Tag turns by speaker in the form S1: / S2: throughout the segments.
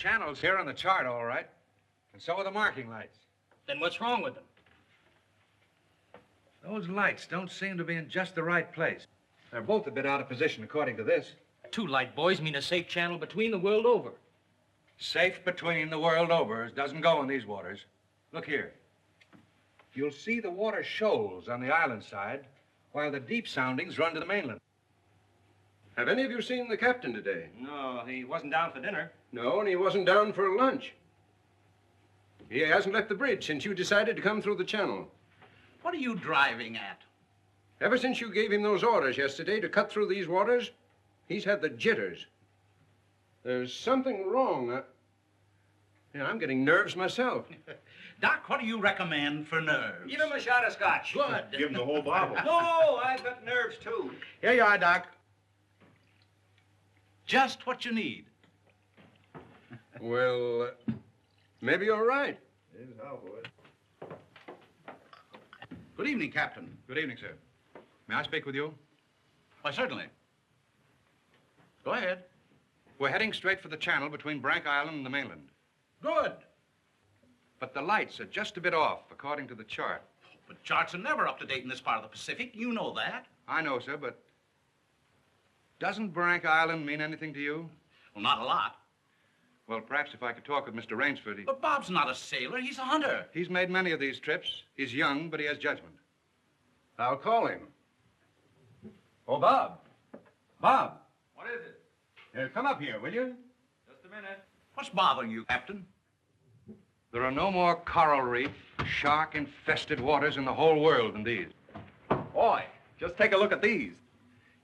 S1: channel's here on the chart, all right. And so are the marking lights.
S2: Then what's wrong with them?
S1: Those lights don't seem to be in just the right place. They're both a bit out of position, according to this.
S2: 2 light buoys mean a safe channel between the world over.
S1: Safe between the world over doesn't go in these waters. Look here. You'll see the water shoals on the island side, while the deep soundings run to the mainland.
S3: Have any of you seen the captain today?
S4: No, he wasn't down for dinner.
S3: No, and he wasn't down for lunch. He hasn't left the bridge since you decided to come through the channel.
S2: What are you driving at?
S3: Ever since you gave him those orders yesterday to cut through these waters, he's had the jitters. There's something wrong. Yeah, I'm getting nerves myself.
S2: Doc, what do you recommend for nerves?
S4: Give him a shot of scotch.
S2: Good.
S5: Give him the whole bottle.
S4: No, I've got nerves, too.
S2: Here you are, Doc. Just what you need.
S3: Well, maybe you're right.
S2: Good evening, Captain.
S1: Good evening, sir. May I speak with you?
S2: Why, certainly. Go ahead.
S1: We're heading straight for the channel between Brank Island and the mainland.
S2: Good.
S1: But the lights are just a bit off, according to the chart.
S2: But charts are never up to date in this part of the Pacific. You know that.
S1: I know, sir, but doesn't Brank Island mean anything to you?
S2: Well, not a lot.
S1: Well, perhaps if I could talk with Mr. Rainsford.
S2: But Bob's not a sailor. He's a hunter.
S1: He's made many of these trips. He's young, but he has judgment.
S3: I'll call him. Oh, Bob. Bob.
S4: What is it?
S3: Come up here, will you?
S4: Just a minute.
S2: What's bothering you, Captain?
S1: There are no more coral reef, shark-infested waters in the whole world than these.
S6: Boy, just take a look at these.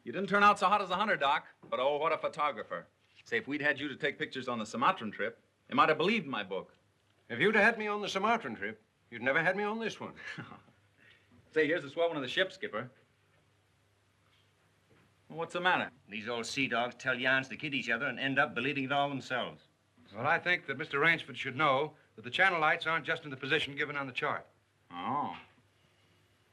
S6: You didn't turn out so hot as a hunter, Doc, but oh, what a photographer. Say, if we'd had you to take pictures on the Sumatran trip, they might have believed my book.
S3: If you'd had me on the Sumatran trip, you'd never had me on this one.
S6: Say, here's the swell one of the ship, Skipper. Well, what's the matter?
S4: These old sea dogs tell yarns to kid each other and end up believing it all themselves.
S1: Well, I think that Mr. Rainsford should know that the channel lights aren't just in the position given on the chart.
S6: Oh.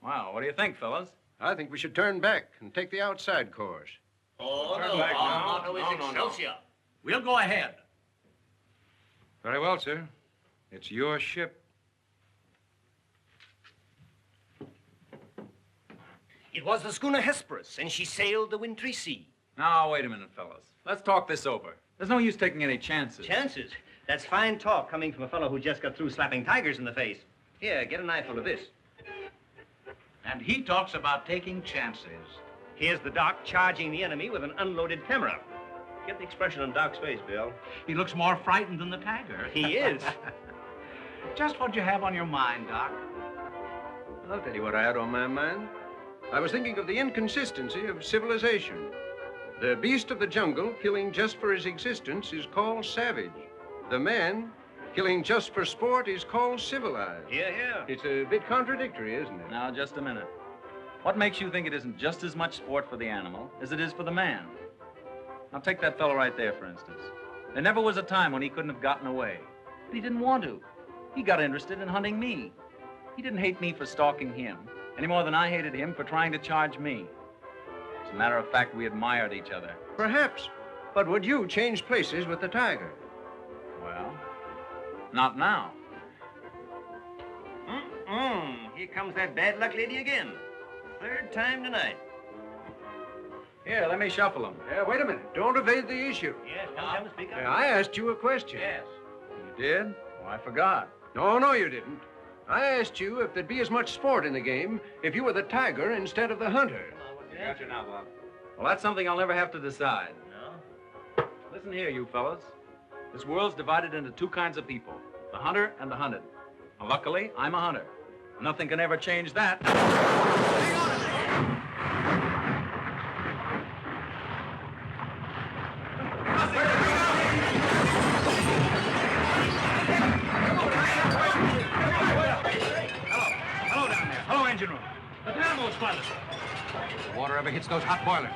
S6: Well, what do you think, fellas?
S3: I think we should turn back and take the outside course.
S2: Oh,
S1: Turn
S2: no.
S1: back
S2: Our
S1: now.
S2: motto is
S1: No.
S2: Excelsior. We'll go ahead.
S1: Very well, sir. It's your ship.
S4: It was the schooner Hesperus, and she sailed the wintry sea.
S6: Now, wait a minute, fellas. Let's talk this over. There's no use taking any chances.
S4: Chances? That's fine talk coming from a fellow who just got through slapping tigers in the face. Here, get a knifeful of this.
S2: And he talks about taking chances.
S4: Here's the Doc charging the enemy with an unloaded camera. Get the expression on Doc's face, Bill.
S2: He looks more frightened than the tiger.
S4: He is.
S2: Just what you have on your mind, Doc.
S3: I'll tell you what I had on my mind. I was thinking of the inconsistency of civilization. The beast of the jungle, killing just for his existence, is called savage. The man, killing just for sport, is called civilized.
S4: Here, here.
S3: It's a bit contradictory, isn't it?
S6: Now, just a minute. What makes you think it isn't just as much sport for the animal as it is for the man? Now, take that fellow right there, for instance. There never was a time when he couldn't have gotten away. But he didn't want to. He got interested in hunting me. He didn't hate me for stalking him, any more than I hated him for trying to charge me. As a matter of fact, we admired each other.
S3: Perhaps. But would you change places with the tiger?
S6: Well, not now.
S4: Here comes that bad luck lady again. Third time tonight.
S6: Here, let me shuffle him.
S3: Wait a minute. Don't evade the issue.
S4: Yes, come, speak up.
S3: I asked you a question.
S4: Yes.
S6: You did? Oh, I forgot.
S3: No, you didn't. I asked you if there'd be as much sport in the game if you were the tiger instead of the hunter.
S6: Got you now, Bob. Well, that's something I'll never have to decide.
S4: No?
S6: Listen here, you fellas. This world's divided into 2 kinds of people, the hunter and the hunted. Now, luckily, I'm a hunter. Nothing can ever change that. Hang on!
S2: Hello down there. Hello, engine room. The dynamo's flooded.
S1: The water ever hits those hot boilers.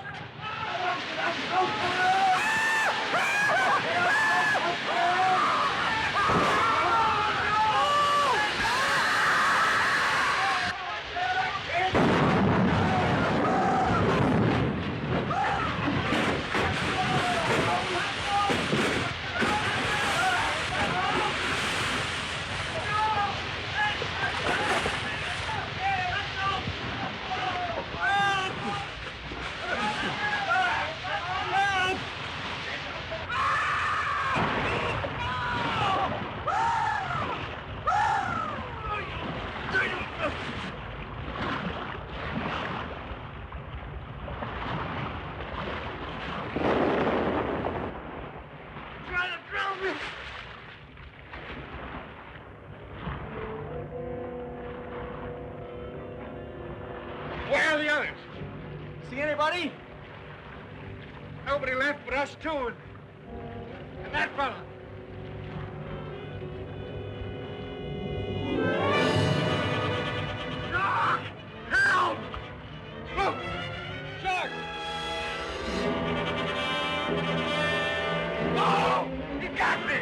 S5: trying to drown me!
S1: Where are the others?
S5: See anybody?
S1: Nobody left but us two and that fella.
S5: Shark! Help!
S1: Look! Shark!
S5: Oh! He got me!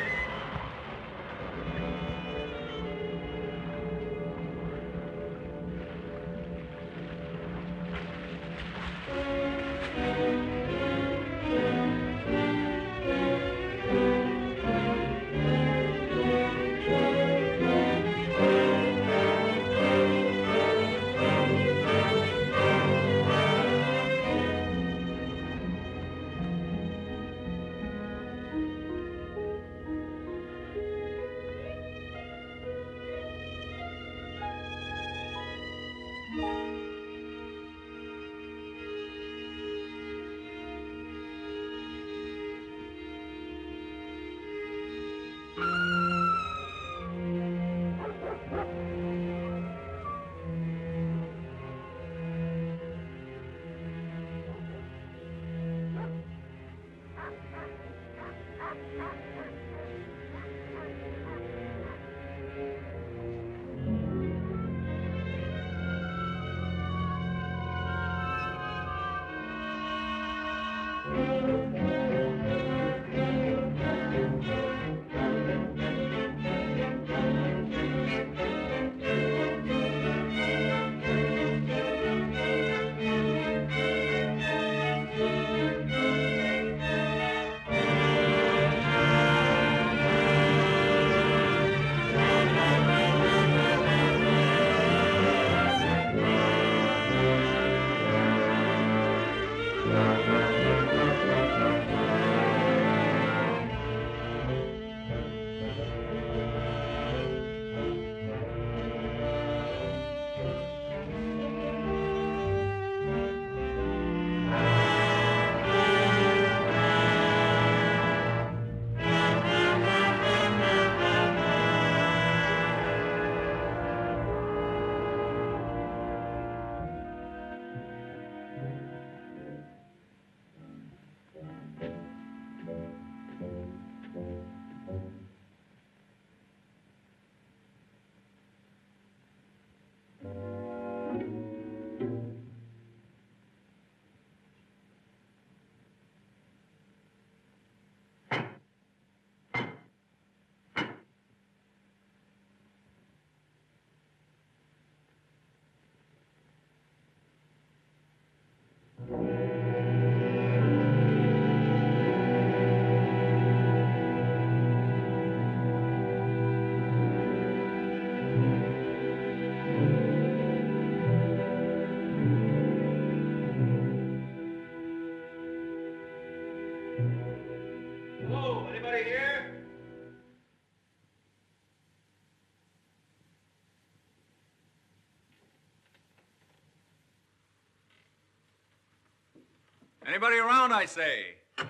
S6: Anybody around, I say? Oh,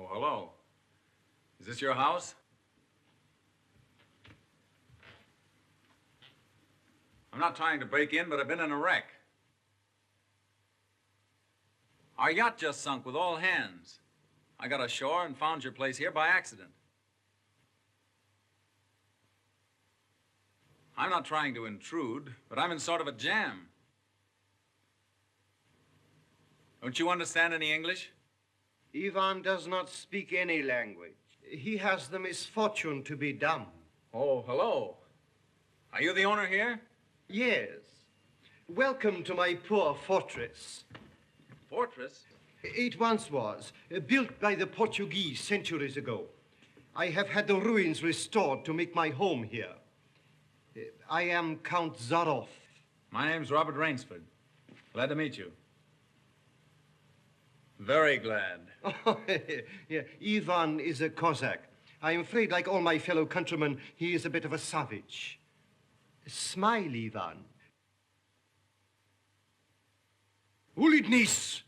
S6: hello. Is this your house? I'm not trying to break in, but I've been in a wreck. Our yacht just sunk with all hands. I got ashore and found your place here by accident. I'm not trying to intrude, but I'm in sort of a jam. Don't you understand any English?
S7: Ivan does not speak any language. He has the misfortune to be dumb.
S6: Oh, hello. Are you the owner here?
S7: Yes. Welcome to my poor fortress.
S6: Fortress?
S7: It once was, built by the Portuguese centuries ago. I have had the ruins restored to make my home here. I am Count Zaroff.
S6: My name's Robert Rainsford. Glad to meet you. Very glad.
S7: Oh, yeah. Ivan is a Cossack. I'm afraid, like all my fellow countrymen, he is a bit of a savage. Smile, Ivan. Ulitnis!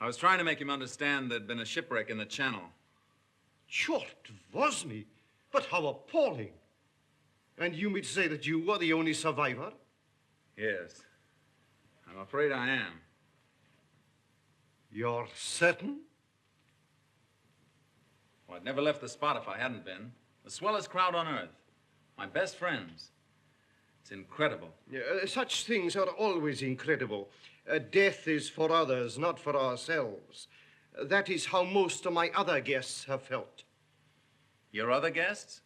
S6: I was trying to make him understand there'd been a shipwreck in the channel.
S7: Sure, it was me. But how appalling. And you mean to say that you were the only survivor?
S6: Yes. I'm afraid I am.
S7: You're certain?
S6: Well, I'd never left the spot if I hadn't been. The swellest crowd on earth. My best friends. It's incredible.
S7: Such things are always incredible. Death is for others, not for ourselves. That is how most of my other guests have felt.
S6: Your other guests?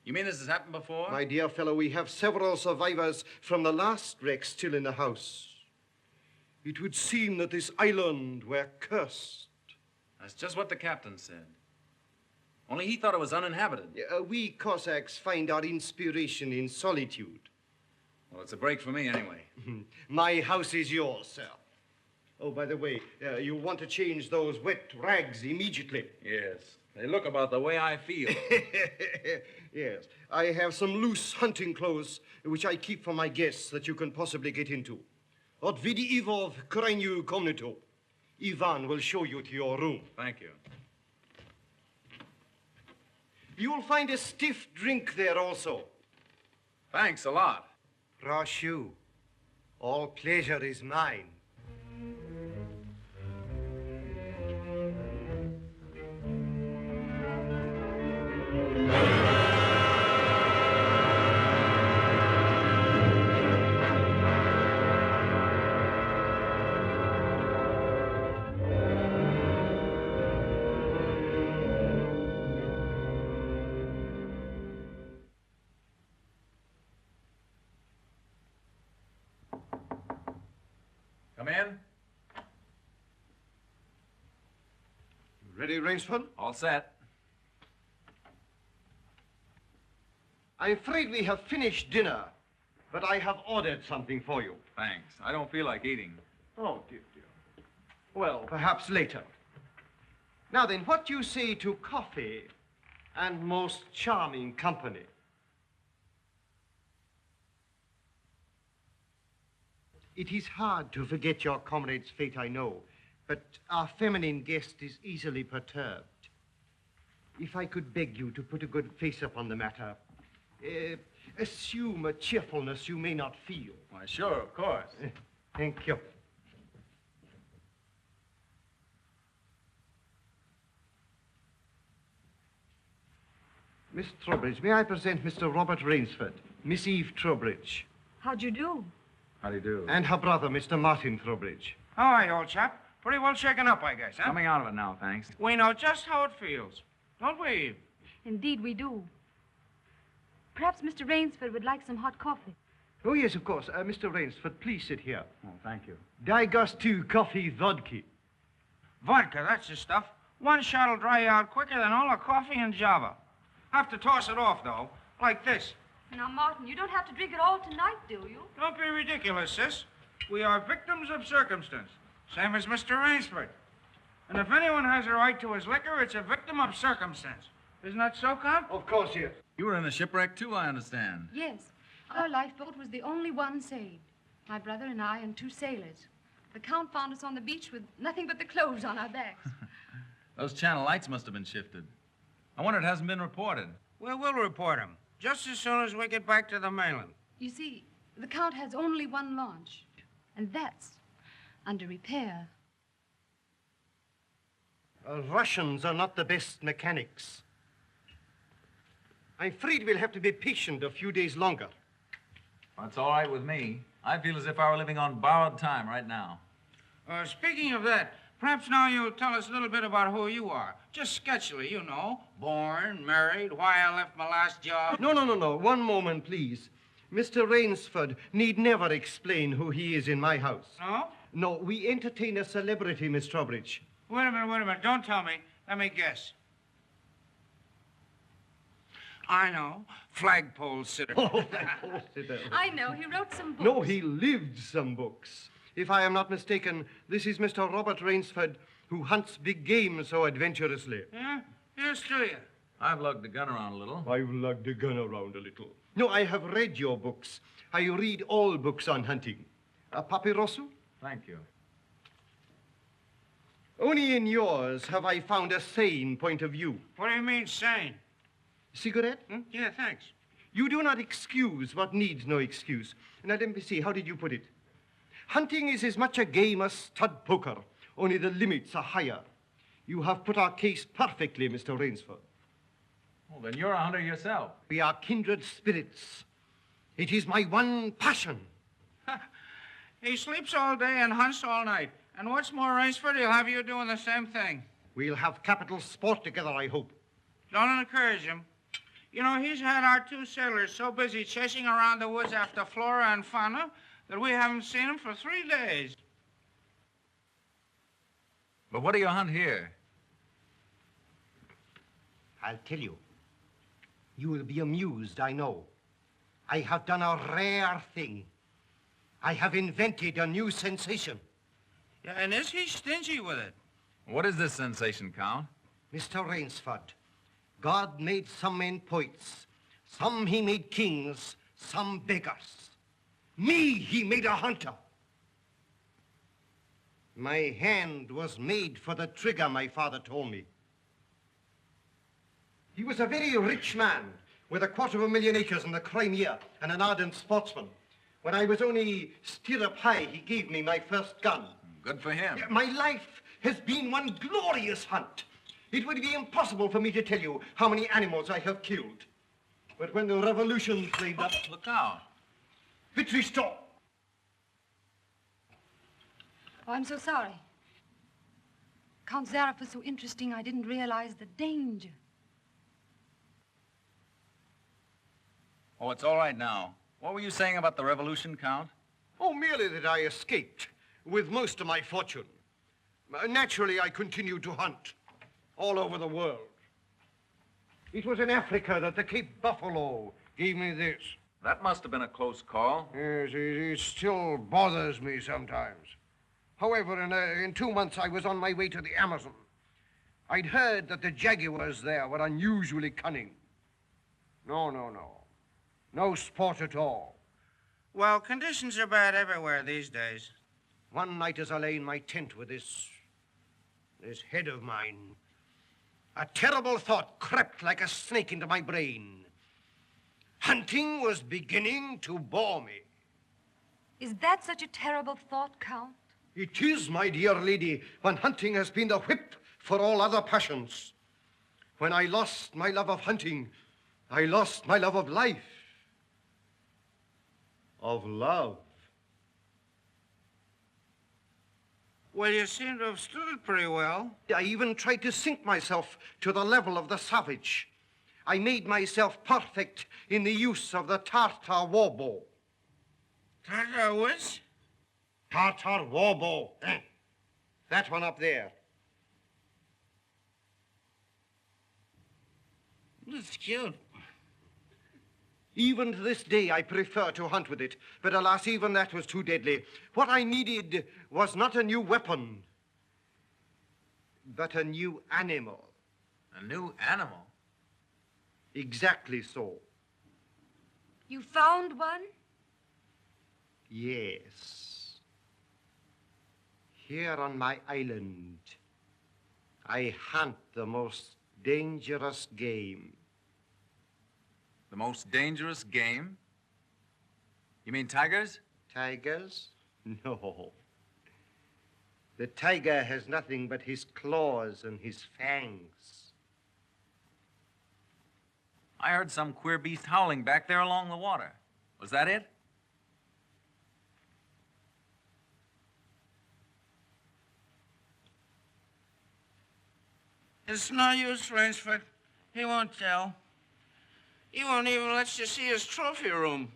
S6: You mean this has happened before?
S7: My dear fellow, we have several survivors from the last wreck still in the house. It would seem that this island were cursed.
S6: That's just what the captain said. Only he thought it was uninhabited.
S7: We Cossacks find our inspiration in solitude.
S6: Well, it's a break for me anyway.
S7: My house is yours, sir. Oh, by the way, you want to change those wet rags immediately.
S6: Yes. They look about the way I feel.
S7: Yes. I have some loose hunting clothes which I keep for my guests that you can possibly get into. Od vidi Ivo v krajnju komnatu. Ivan will show you to your room.
S6: Thank you.
S7: You'll find a stiff drink there also.
S6: Thanks a lot.
S7: Rashu, all pleasure is mine.
S6: Come in.
S7: Ready, Rainsford?
S6: All set.
S7: I'm afraid we have finished dinner, but I have ordered something for you.
S6: Thanks. I don't feel like eating.
S7: Oh, dear, dear. Well, perhaps later. Now then, what do you say to coffee and most charming company? It is hard to forget your comrade's fate, I know, but our feminine guest is easily perturbed. If I could beg you to put a good face upon the matter, assume a cheerfulness you may not feel.
S6: Why, sure, of course.
S7: Thank you. Miss Trowbridge, may I present Mr. Robert Rainsford, Miss Eve Trowbridge,
S8: How'd you do?
S6: How do you do?
S7: and her brother, Mr. Martin Trowbridge.
S2: All right, old chap. Pretty well shaken up, I guess, huh?
S6: Coming out of it now, thanks.
S2: We know just how it feels. Don't we?
S8: Indeed, we do. Perhaps Mr. Rainsford would like some hot coffee.
S7: Oh, yes, of course. Mr. Rainsford, please sit here.
S6: Oh, thank you.
S7: Daj gostu coffee vodka.
S2: Vodka, that's the stuff. One shot'll dry you out quicker than all the coffee in Java. Have to toss it off, though, like this.
S8: Now, Martin, you don't have to drink it all tonight, do you?
S2: Don't be ridiculous, sis. We are victims of circumstance, same as Mr. Rainsford. And if anyone has a right to his liquor, it's a victim of circumstance. Isn't that so, Count?
S7: Of course, yes.
S6: You were in the shipwreck, too, I understand.
S8: Yes. Our lifeboat was the only one saved. My brother and I and two sailors. The Count found us on the beach with nothing but the clothes on our backs.
S6: Those channel lights must have been shifted. I wonder it hasn't been reported.
S2: Well, we'll report him, just as soon as we get back to the mainland.
S8: You see, the Count has only one launch, and that's under repair.
S7: Russians are not the best mechanics. I'm afraid we'll have to be patient a few days longer.
S6: That's all right with me. I feel as if I were living on borrowed time right now.
S2: Speaking of that, perhaps now you'll tell us a little bit about who you are. Just sketchily, you know. Born, married, why I left my last job.
S7: No. One moment, please. Mr. Rainsford need never explain who he is in my house.
S2: No?
S7: No, we entertain a celebrity, Miss Trowbridge.
S2: Wait a minute. Don't tell me. Let me guess. I know. Flagpole sitter.
S7: Oh, flagpole sitter.
S8: I know. He wrote some books.
S7: No, he lived some books. If I am not mistaken, this is Mr. Robert Rainsford, who hunts big game so adventurously.
S2: Yeah? Here's to you.
S6: I've lugged the gun around a little.
S7: I've lugged the gun around a little. No, I have read your books. I read all books on hunting. Papirosu?
S6: Thank you.
S7: Only in yours have I found a sane point of view.
S2: What do you mean, sane?
S7: Cigarette?
S2: Yeah, thanks.
S7: You do not excuse what needs no excuse. Now, let me see, how did you put it? Hunting is as much a game as stud poker, only the limits are higher. You have put our case perfectly, Mr. Rainsford.
S6: Well, then you're a hunter yourself.
S7: We are kindred spirits. It is my one passion.
S2: He sleeps all day and hunts all night. And what's more, Rainsford, he'll have you doing the same thing.
S7: We'll have capital sport together, I hope.
S2: Don't encourage him. You know, he's had our two sailors so busy chasing around the woods after flora and fauna that we haven't seen him for 3 days.
S6: But what do you hunt here?
S7: I'll tell you. You will be amused, I know. I have done a rare thing. I have invented a new sensation.
S2: Yeah, and is he stingy with it?
S6: What is this sensation, Count?
S7: Mr. Rainsford, God made some men poets. Some he made kings, some beggars. Me he made a hunter. My hand was made for the trigger, my father told me. He was a very rich man with 250,000 acres in the Crimea and an ardent sportsman. When I was only stirrup high, he gave me my first gun.
S6: Good for him.
S7: My life has been one glorious hunt. It would be impossible for me to tell you how many animals I have killed. But when the revolution flamed up...
S6: Look out.
S7: Victory stop!
S8: Oh, I'm so sorry. Count Zaroff was so interesting, I didn't realize the danger.
S6: Oh, it's all right now. What were you saying about the revolution, Count?
S7: Oh, merely that I escaped with most of my fortune. Naturally, I continued to hunt all over the world. It was in Africa that the Cape Buffalo gave me this.
S6: That must have been a close call.
S7: Yes, it still bothers me sometimes. However, in 2 months, I was on my way to the Amazon. I'd heard that the jaguars there were unusually cunning. No. No sport at all.
S2: Well, conditions are bad everywhere these days.
S7: One night as I lay in my tent with this head of mine, a terrible thought crept like a snake into my brain. Hunting was beginning to bore me.
S8: Is that such a terrible thought, Count?
S7: It is, my dear lady, when hunting has been the whip for all other passions. When I lost my love of hunting, I lost my love of life. Of love.
S2: Well, you seem to have stood it pretty well.
S7: I even tried to sink myself to the level of the savage. I made myself perfect in the use of the Tartar war bow.
S2: Tartar which?
S7: Tartar war bow. That one up there.
S2: That's cute.
S7: Even to this day, I prefer to hunt with it. But alas, even that was too deadly. What I needed was not a new weapon, but a new animal.
S6: A new animal?
S7: Exactly so.
S8: You found one?
S7: Yes. Here on my island, I hunt the most dangerous game.
S6: The most dangerous game? You mean tigers?
S7: Tigers? No. The tiger has nothing but his claws and his fangs.
S6: I heard some queer beast howling back there along the water. Was that it?
S2: It's no use, Rainsford. He won't tell. He won't even let you see his trophy room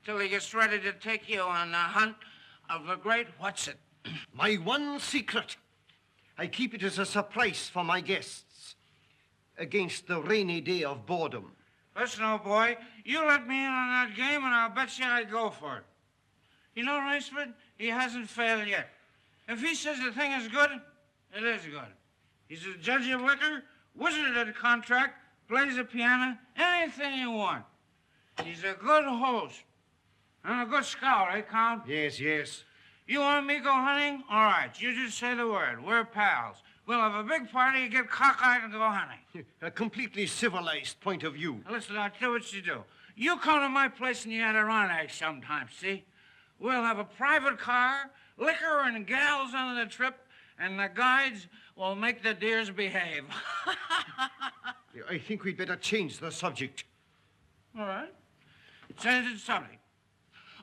S2: till he gets ready to take you on the hunt of the great what's-it.
S7: My one secret. I keep it as a surprise for my guests against the rainy day of boredom.
S2: Listen, old boy, you let me in on that game and I'll bet you I'd go for it. You know, Rainsford, he hasn't failed yet. If he says the thing is good, it is good. He's a judge of liquor, wizard of the contract, plays the piano, anything you want. He's a good host. And a good scout, eh, Count?
S7: Yes.
S2: You want me to go hunting? All right, you just say the word. We're pals. We'll have a big party, get cockeyed, and go hunting.
S7: A completely civilized point of view.
S2: Now, listen, I'll tell you what you do. You come to my place in the Adirondack sometime, see? We'll have a private car, liquor and gals on the trip, and the guides will make the deers behave.
S7: I think we'd better change the subject.
S2: All right. Change the subject.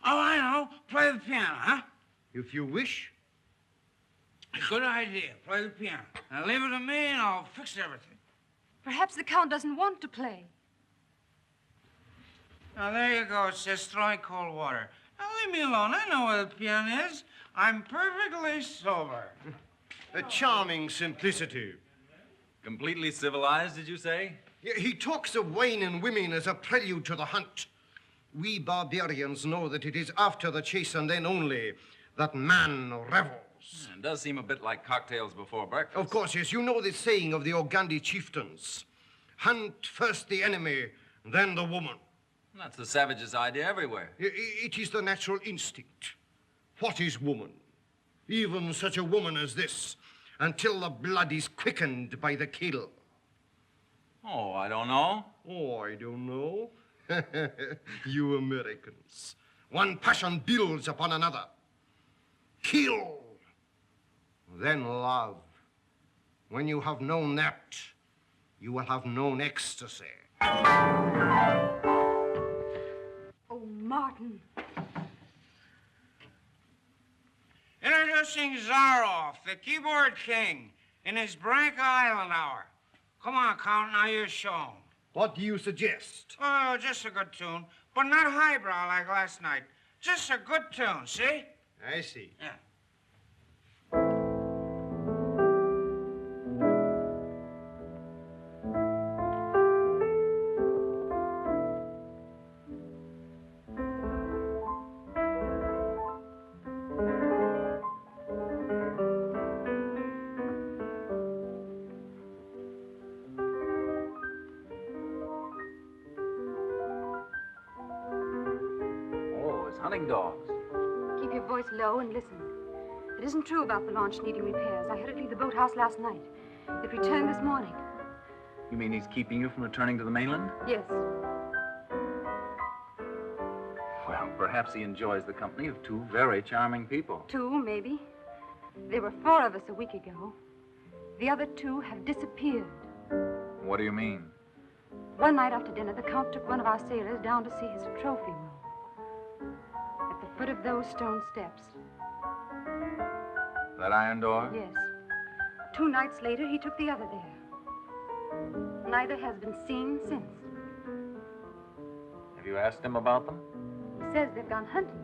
S2: Oh, I know. Play the piano, huh?
S7: If you wish.
S2: Good idea. Play the piano. Now leave it to me and I'll fix everything.
S8: Perhaps the Count doesn't want to play.
S2: Now, there you go. It says throwing cold water. Now, leave me alone. I know where the piano is. I'm perfectly sober.
S7: A charming simplicity.
S6: Completely civilized, did you say?
S7: He talks of wine and women as a prelude to the hunt. We barbarians know that it is after the chase and then only that man revels.
S6: It does seem a bit like cocktails before breakfast.
S7: Of course, yes. You know the saying of the Ogandi chieftains. Hunt first the enemy, then the woman.
S6: That's the savage's idea everywhere.
S7: It is the natural instinct. What is woman? Even such a woman as this, until the blood is quickened by the kill.
S6: Oh, I don't know.
S7: Oh, I don't know. You Americans. One passion builds upon another. Kill, then love. When you have known that, you will have known ecstasy.
S8: Oh, Martin.
S2: Introducing Zaroff, the keyboard king, in his Branca Island hour. Come on, Count, now you show him.
S7: What do you suggest?
S2: Oh, just a good tune, but not highbrow like last night. Just a good tune, see?
S7: I see.
S2: Yeah.
S6: Hunting dogs.
S8: Keep your voice low and listen. It isn't true about the launch needing repairs. I heard it leave the boathouse last night. It returned this morning.
S6: You mean he's keeping you from returning to the mainland?
S8: Yes.
S6: Well, perhaps he enjoys the company of two very charming people.
S8: Two, maybe. There were 4 of us a week ago. The other 2 have disappeared.
S6: What do you mean?
S8: One night after dinner, the Count took one of our sailors down to see his trophy room. At the foot of those stone steps.
S6: That iron door?
S8: Yes. 2 nights later, he took the other there. Neither has been seen since.
S6: Have you asked him about them?
S8: He says they've gone hunting.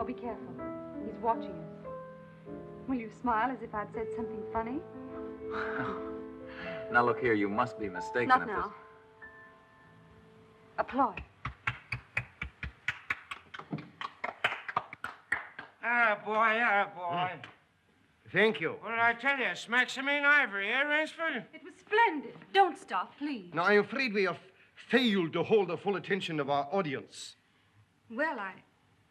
S8: Oh, be careful. He's watching us. Will you smile as if I'd said something funny?
S6: Now, look here, you must be mistaken.
S8: Not now. Applaud.
S2: Boy.
S7: Thank you.
S2: What did I tell you? Smack some in ivory, eh, Rainsford?
S8: It was splendid. Don't stop, please.
S7: Now, I'm afraid we have failed to hold the full attention of our audience.
S8: Well,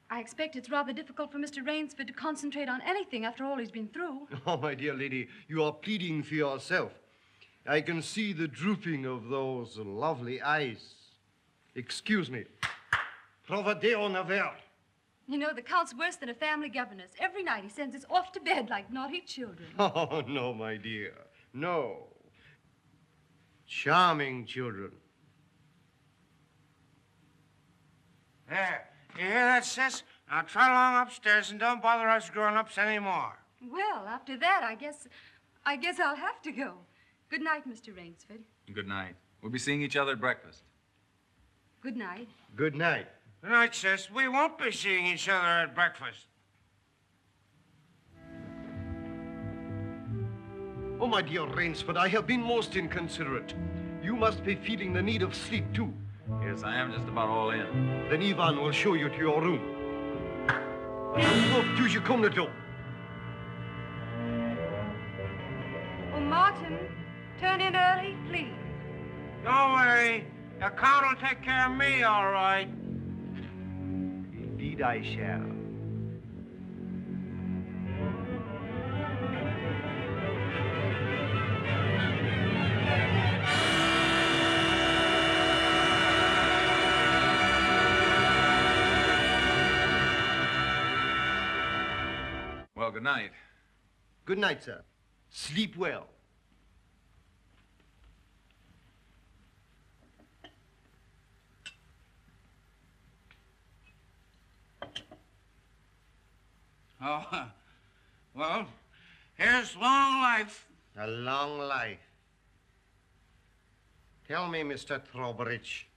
S8: I expect it's rather difficult for Mr. Rainsford to concentrate on anything after all he's been through.
S7: Oh, my dear lady, you are pleading for yourself. I can see the drooping of those lovely eyes. Excuse me. Provadeo naver.
S8: You know, the Count's worse than a family governess. Every night he sends us off to bed like naughty children.
S7: Oh, no, my dear. No. Charming children.
S2: There. You hear that, sis? Now trot along upstairs and don't bother us grown-ups anymore.
S8: Well, after that, I guess I'll have to go. Good night, Mr. Rainsford.
S6: Good night. We'll be seeing each other at breakfast.
S8: Good night.
S7: Good night.
S2: Good night, sis. We won't be seeing each other at breakfast.
S7: Oh, my dear Rainsford, I have been most inconsiderate. You must be feeling the need of sleep, too.
S6: Yes, I am just about all in.
S7: Then Ivan will show you to your room. Oh, do you come to do?
S8: Oh, Martin, turn in early, please.
S2: Don't worry. The Count will take care of me, all right.
S7: Indeed I shall.
S9: Well, good night.
S7: Good night, sir. Sleep well.
S2: Oh, well, here's long life.
S7: A long life. Tell me, Mr. Trowbridge,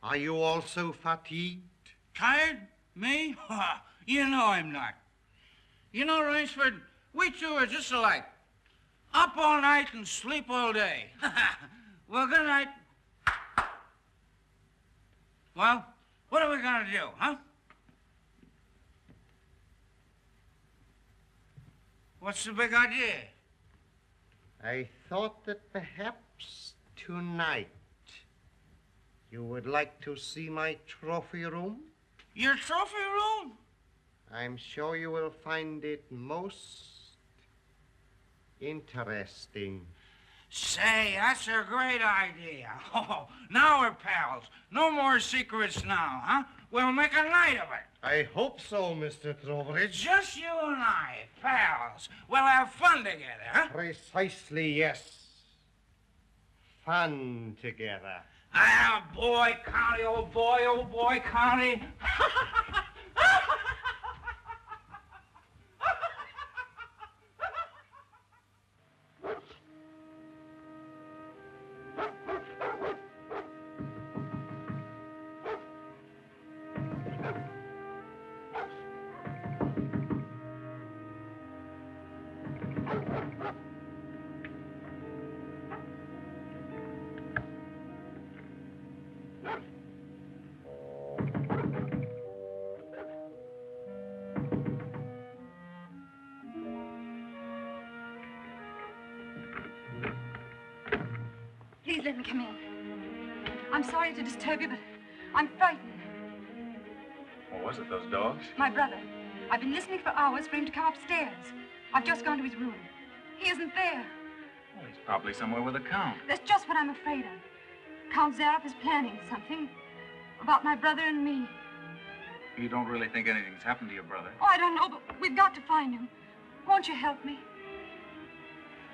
S7: are you also fatigued?
S2: Tired? Me? You know I'm not. You know, Rainsford, we two are just alike. Up all night and sleep all day. Well, good night. Well, what are we going to do, huh? What's the big idea?
S7: I thought that perhaps tonight you would like to see my trophy room.
S2: Your trophy room?
S7: I'm sure you will find it most interesting.
S2: Say, that's a great idea. Oh, now we're pals. No more secrets now, huh? We'll make a night of it.
S7: I hope so, Mr. Trowbridge.
S2: Just you and I, pals. We'll have fun together, huh?
S7: Precisely, yes. Fun together.
S2: Ah, boy, County, old boy, County.
S8: Please let me come in. I'm sorry to disturb you, but I'm frightened.
S6: What was it, those dogs?
S8: My brother. I've been listening for hours for him to come upstairs. I've just gone to his room. He isn't there.
S6: Well, he's probably somewhere with the Count.
S8: That's just what I'm afraid of. Count Zaroff is planning something about my brother and me.
S6: You don't really think anything's happened to your brother?
S8: Oh, I don't know, but we've got to find him. Won't you help me?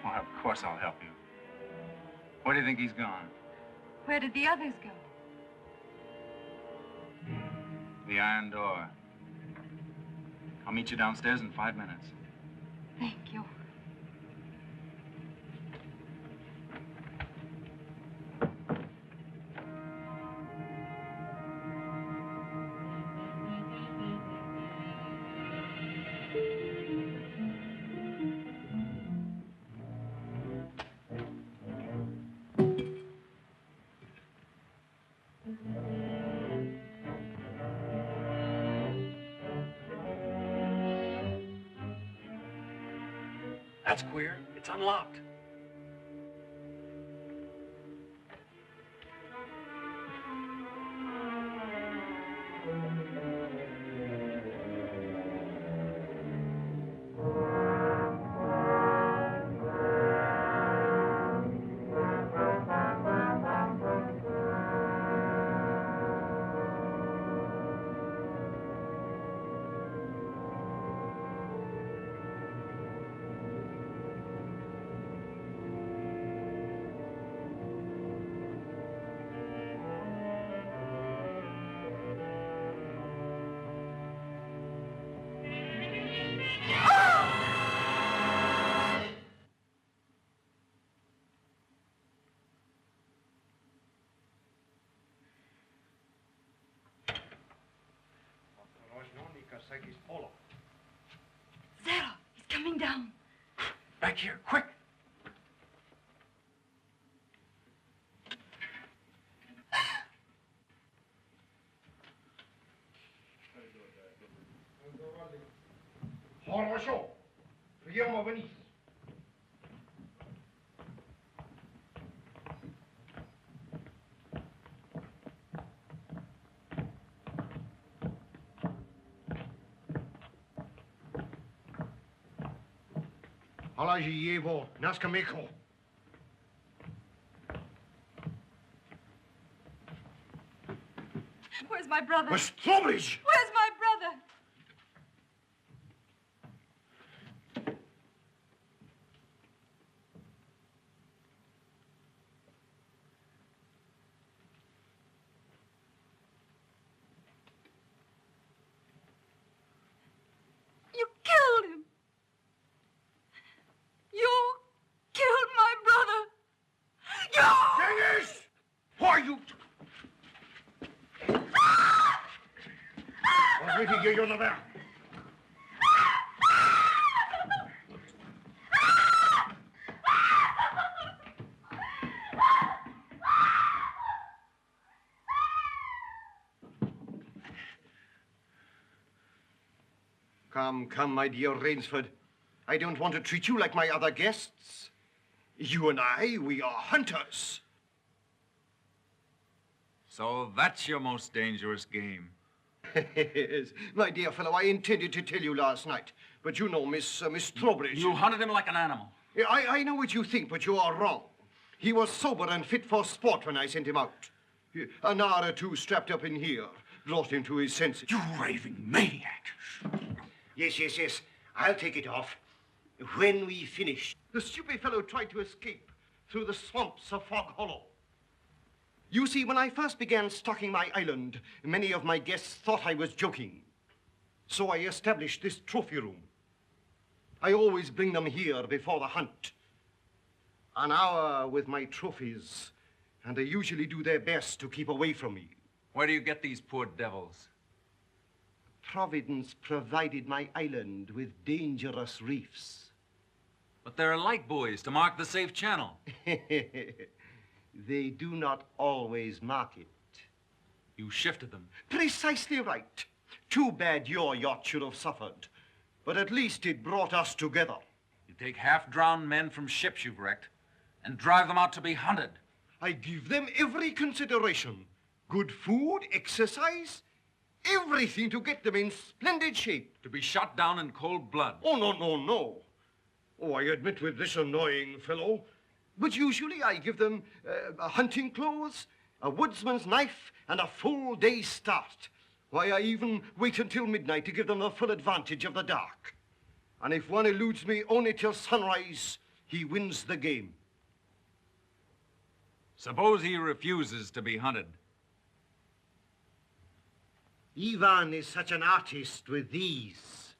S6: Well, of course I'll help you. Where do you think he's gone?
S8: Where did the others go?
S6: The iron door. I'll meet you downstairs in 5 minutes.
S8: Thank you.
S10: That's queer. It's unlocked.
S8: Zaroff, he's coming down.
S10: Back here, quick.
S7: Хорошо. Приема вниз. Положи его на скамейку.
S8: Where's my brother?
S7: Where's Trowbridge?
S8: Where's my brother?
S7: you're not there. Come, my dear Rainsford. I don't want to treat you like my other guests. You and I, we are hunters.
S6: So that's your most dangerous game.
S7: Yes, my dear fellow, I intended to tell you last night, but you know, Miss Trowbridge.
S6: You hunted him like an animal.
S7: I know what you think, but you are wrong. He was sober and fit for sport when I sent him out. An hour or two strapped up in here brought him to his senses.
S10: You raving maniac.
S7: Yes. I'll take it off. When we finish, the stupid fellow tried to escape through the swamps of Fog Hollow. You see, when I first began stocking my island, many of my guests thought I was joking. So I established this trophy room. I always bring them here before the hunt. An hour with my trophies, and they usually do their best to keep away from me.
S6: Where do you get these poor devils?
S7: Providence provided my island with dangerous reefs.
S6: But there are light buoys to mark the safe channel.
S7: They do not always mark it.
S6: You shifted them.
S7: Precisely right. Too bad your yacht should have suffered. But at least it brought us together.
S6: You take half-drowned men from ships you've wrecked and drive them out to be hunted.
S7: I give them every consideration. Good food, exercise, everything to get them in splendid shape.
S6: To be shot down in cold blood.
S7: Oh, no. Oh, I admit with this annoying fellow. But usually I give them hunting clothes, a woodsman's knife, and a full day's start. Why, I even wait until midnight to give them the full advantage of the dark. And if one eludes me only till sunrise, he wins the game.
S6: Suppose he refuses to be hunted.
S7: Ivan is such an artist with these.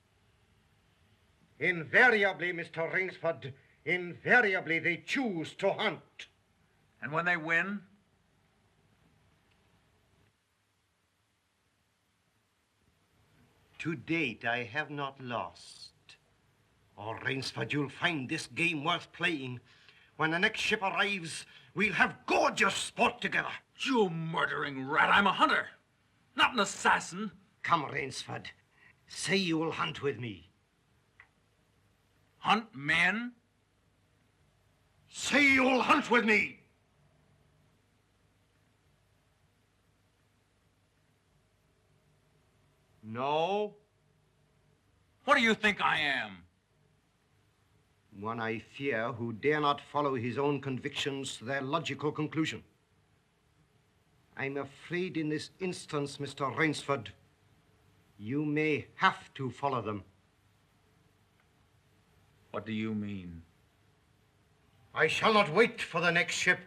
S7: Invariably, Mr. Rainsford, invariably they choose to hunt.
S6: And when they win?
S7: To date, I have not lost. Oh, Rainsford, you'll find this game worth playing. When the next ship arrives, we'll have gorgeous sport together.
S6: You murdering rat, I'm a hunter, not an assassin.
S7: Come, Rainsford. Say you will hunt with me.
S6: Hunt men?
S7: Say you'll hunt with me. No.
S6: What do you think I am?
S7: One I fear who dare not follow his own convictions to their logical conclusion. I'm afraid in this instance, Mr. Rainsford, you may have to follow them.
S6: What do you mean?
S7: I shall not wait for the next ship.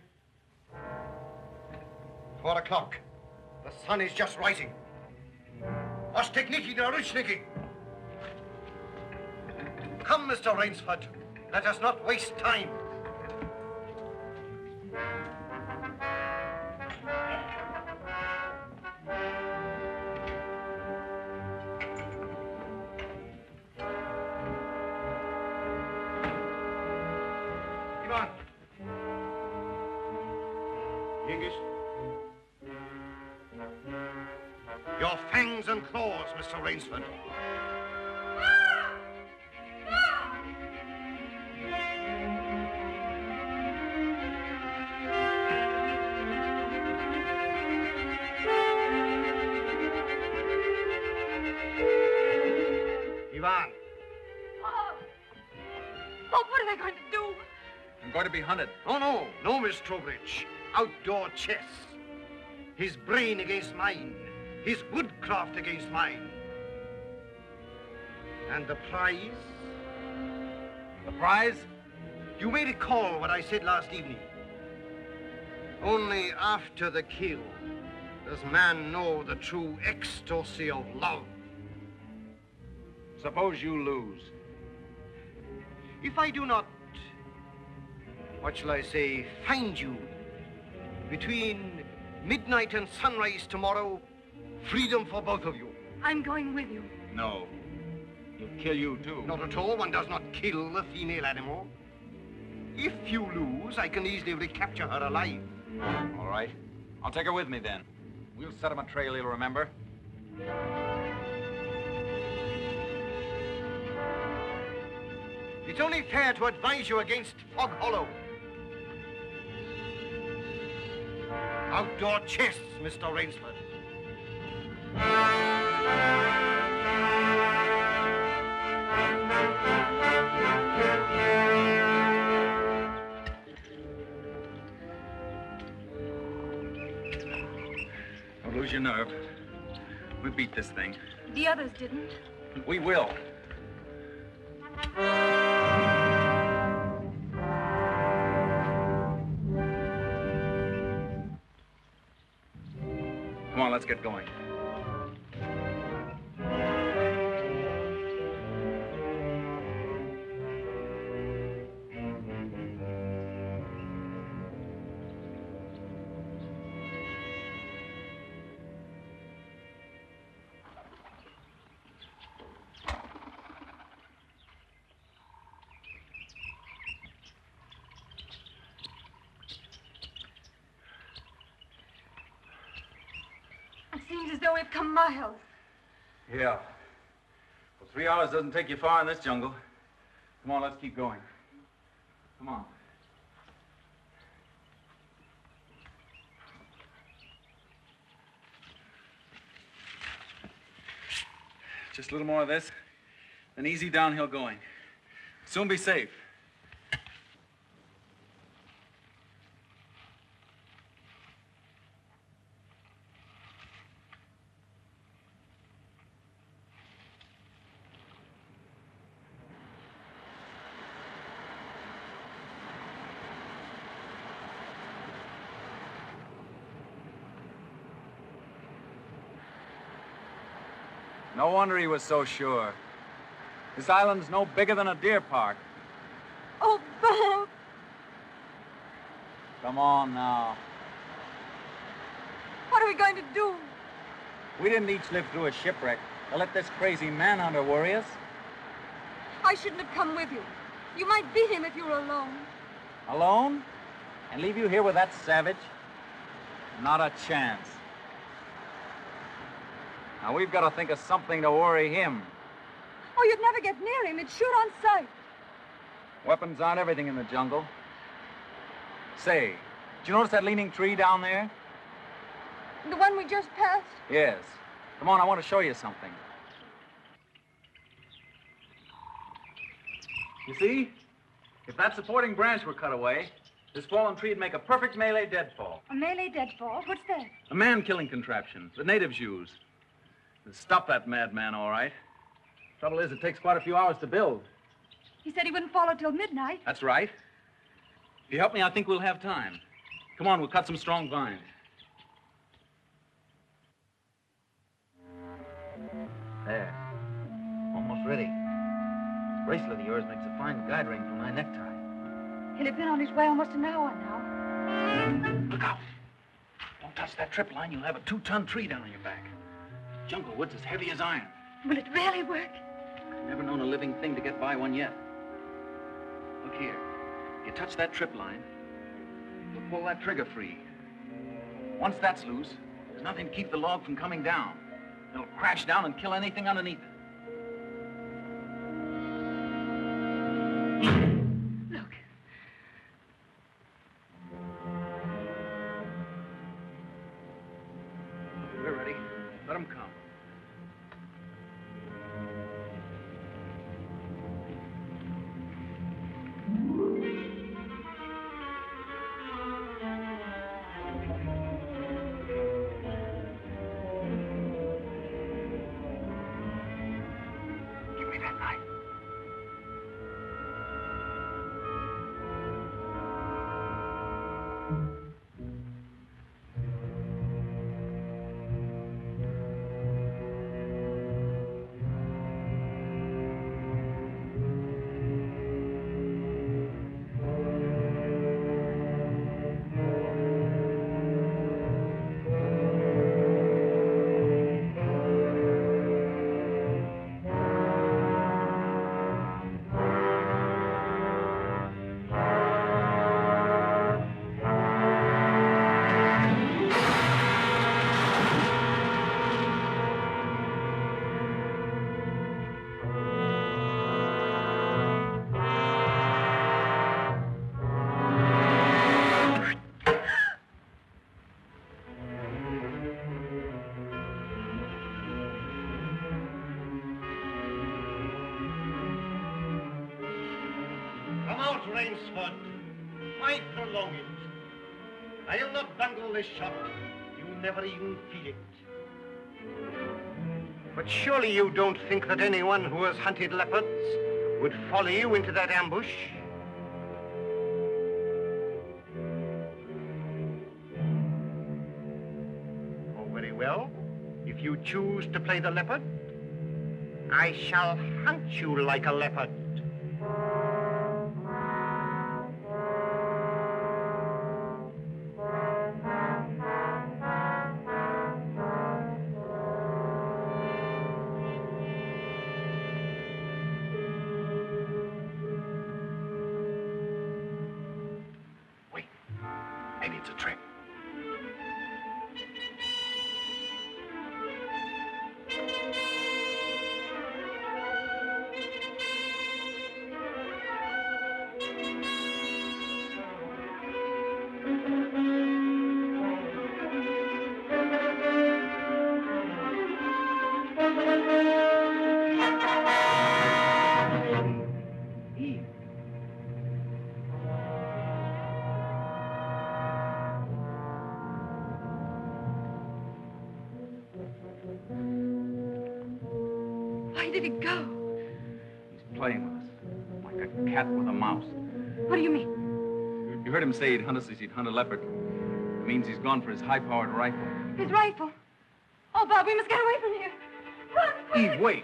S7: 4 o'clock. The sun is just rising. Ostekniki na Rushniki. Come, Mr. Rainsford. Let us not waste time. Ivan. Hingis. Your fangs and claws, Mr. Rainsford. Ivan.
S8: Oh, what are they going to do?
S6: I'm going to be hunted.
S7: Oh, no, Miss Trowbridge. Outdoor chess. His brain against mine. His woodcraft against mine. And the prize?
S6: The prize?
S7: You may recall what I said last evening. Only after the kill does man know the true ecstasy of love.
S6: Suppose you lose.
S7: If I do not, what shall I say, find you, between midnight and sunrise tomorrow, freedom for both of you.
S8: I'm going with you.
S6: No. He'll kill you, too.
S7: Not at all. One does not kill a female animal. If you lose, I can easily recapture her alive.
S6: All right. I'll take her with me, then. We'll set him a trail he'll remember.
S7: It's only fair to advise you against Fog Hollow. Outdoor chests, Mr. Rainsford.
S6: Don't lose your nerve. We beat this thing.
S8: The others didn't.
S6: We will. Come on, let's get going.
S8: It seems as though we've come miles.
S6: Yeah. Well, 3 hours doesn't take you far in this jungle. Come on, let's keep going. Come on. Just a little more of this, then easy downhill going. Soon be safe. No wonder he was so sure. This island's no bigger than a deer park.
S8: Oh, Bob!
S6: Come on now.
S8: What are we going to do?
S6: We didn't each live through a shipwreck to let this crazy manhunter worry us.
S8: I shouldn't have come with you. You might beat him if you were alone.
S6: Alone? And leave you here with that savage? Not a chance. Now, we've got to think of something to worry him.
S8: Oh, you'd never get near him. He'd shoot on sight.
S6: Weapons aren't everything in the jungle. Say, did you notice that leaning tree down there?
S8: The one we just passed?
S6: Yes. Come on, I want to show you something. You see? If that supporting branch were cut away, this fallen tree would make a perfect melee deadfall.
S8: A melee deadfall? What's that?
S6: A man-killing contraption the natives use. It'll stop that madman, all right. Trouble is, it takes quite a few hours to build.
S8: He said he wouldn't follow till midnight.
S6: That's right. If you help me, I think we'll have time. Come on, we'll cut some strong vines. There. Almost ready. This bracelet of yours makes a fine guide ring for my necktie.
S8: He'll have been on his way almost an hour now.
S6: Look out. Don't touch that trip line. You'll have a 2-ton tree down on your back. Jungle wood's as heavy as iron.
S8: Will it really work?
S6: I've never known a living thing to get by one yet. Look here. You touch that trip line, you'll pull that trigger free. Once that's loose, there's nothing to keep the log from coming down. It'll crash down and kill anything underneath it.
S8: Look.
S6: We're ready. Let them come.
S7: not, Rainsford. Why prolong it? I'll not bundle this shot. You'll never even feel it. But surely you don't think that anyone who has hunted leopards would follow you into that ambush? Oh, very well. If you choose to play the leopard, I shall hunt you like a leopard.
S10: Maybe it's a trick.
S8: Where did he go?
S6: He's playing with us, like a cat with a mouse.
S8: What do you mean?
S6: You heard him say he'd hunt us as he'd hunt a leopard. It means he's gone for his high-powered rifle.
S8: His rifle. Oh, Bob, we must get away from here. Run, quick!
S6: Eve, wait.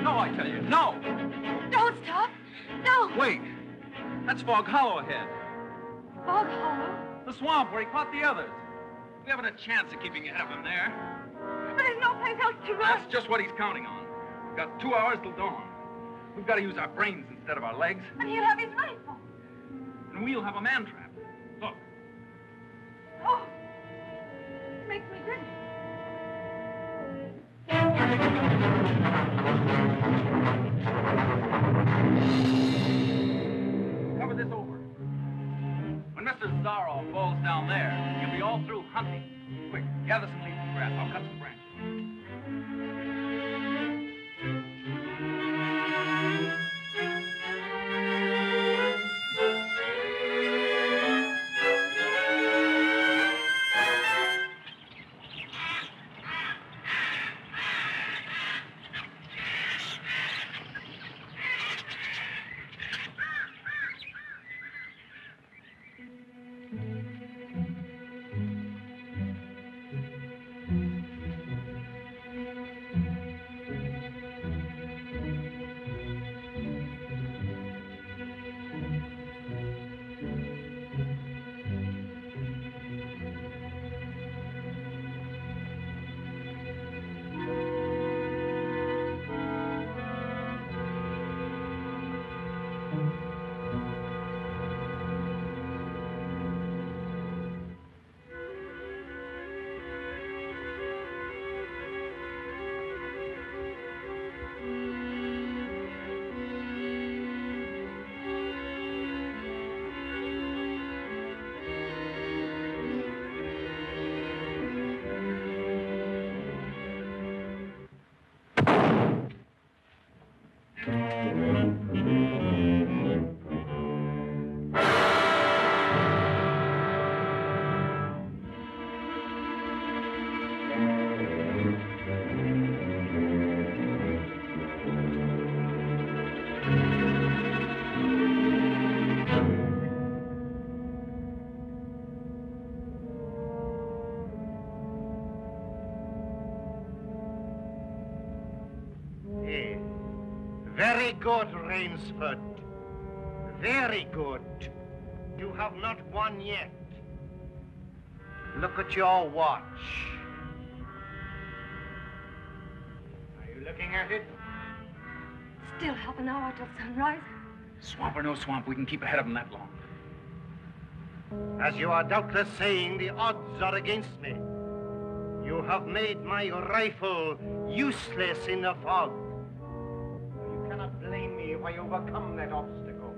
S6: No, I tell you, no!
S8: Don't stop. No.
S6: Wait. That's Fog Hollow ahead.
S8: Fog Hollow?
S6: The swamp where he caught the others. We haven't a chance of keeping ahead of him there.
S8: But there's no place else to run.
S6: That's just what he's counting on. We've got 2 hours till dawn. We've got to use our brains instead of our legs.
S8: And he'll have his rifle.
S6: And we'll have a man trap. Look.
S8: Oh. It makes me dizzy.
S6: Cover this over. When Mr. Zaroff falls down there, he'll be all through hunting. Quick, gather some leaves and grass. I'll cut some branches.
S7: Very good, Rainsford. Very good. You have not won yet. Look at your watch. Are you looking at it?
S8: Still half an hour till sunrise.
S6: Swamp or no swamp, we can keep ahead of him that long.
S7: As you are doubtless saying, the odds are against me. You have made my rifle useless in the fog. You cannot blame me if I overcome that obstacle.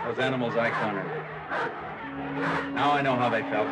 S6: Those animals I cornered. Now I know how they felt.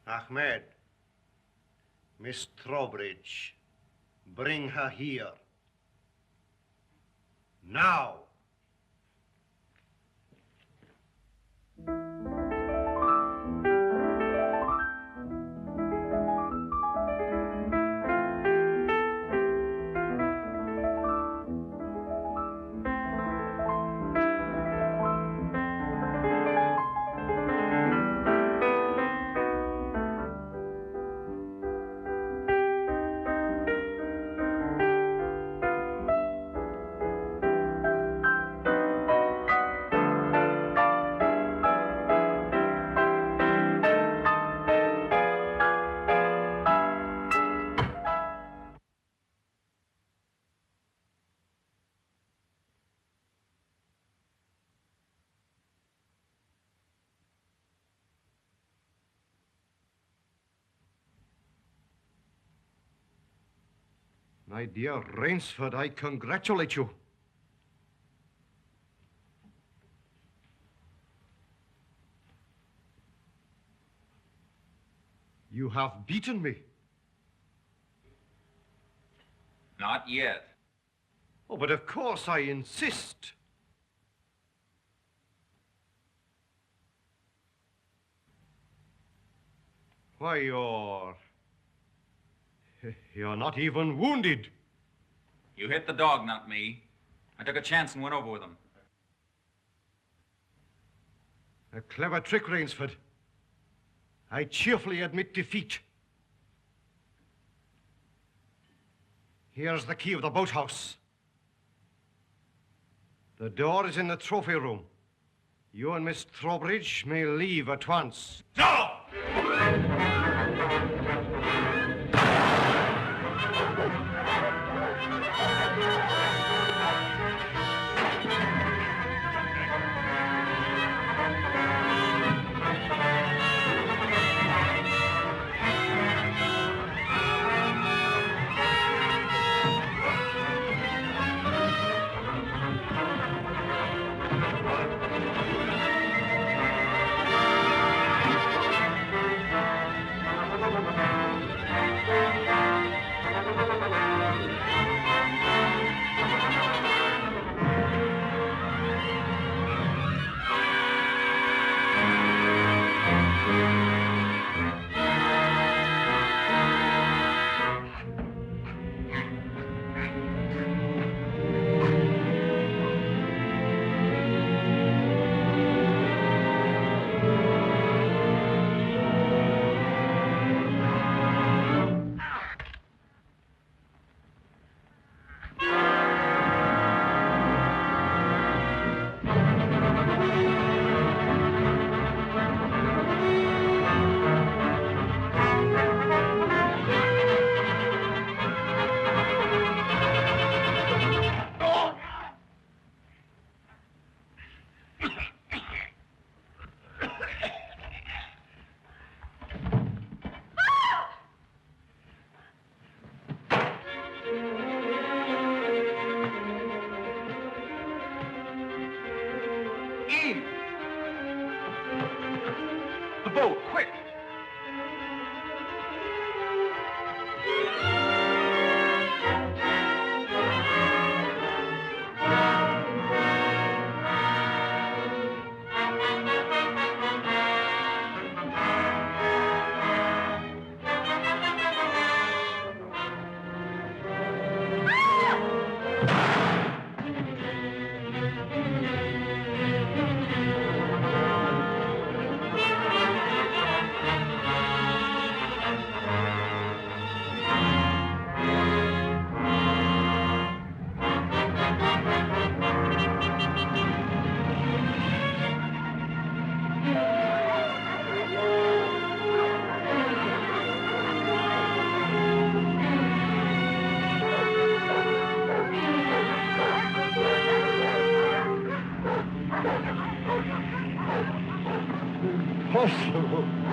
S7: Ahmed, Miss Trowbridge, bring her here. Now. My dear Rainsford, I congratulate you. You have beaten me.
S6: Not yet.
S7: Oh, but of course I insist. Why, you're not even wounded.
S6: You hit the dog, not me. I took a chance and went over with him.
S7: A clever trick, Rainsford. I cheerfully admit defeat. Here's the key of the boathouse. The door is in the trophy room. You and Miss Trowbridge may leave at once.
S10: No!
S6: The boat, quick!
S7: Impossible.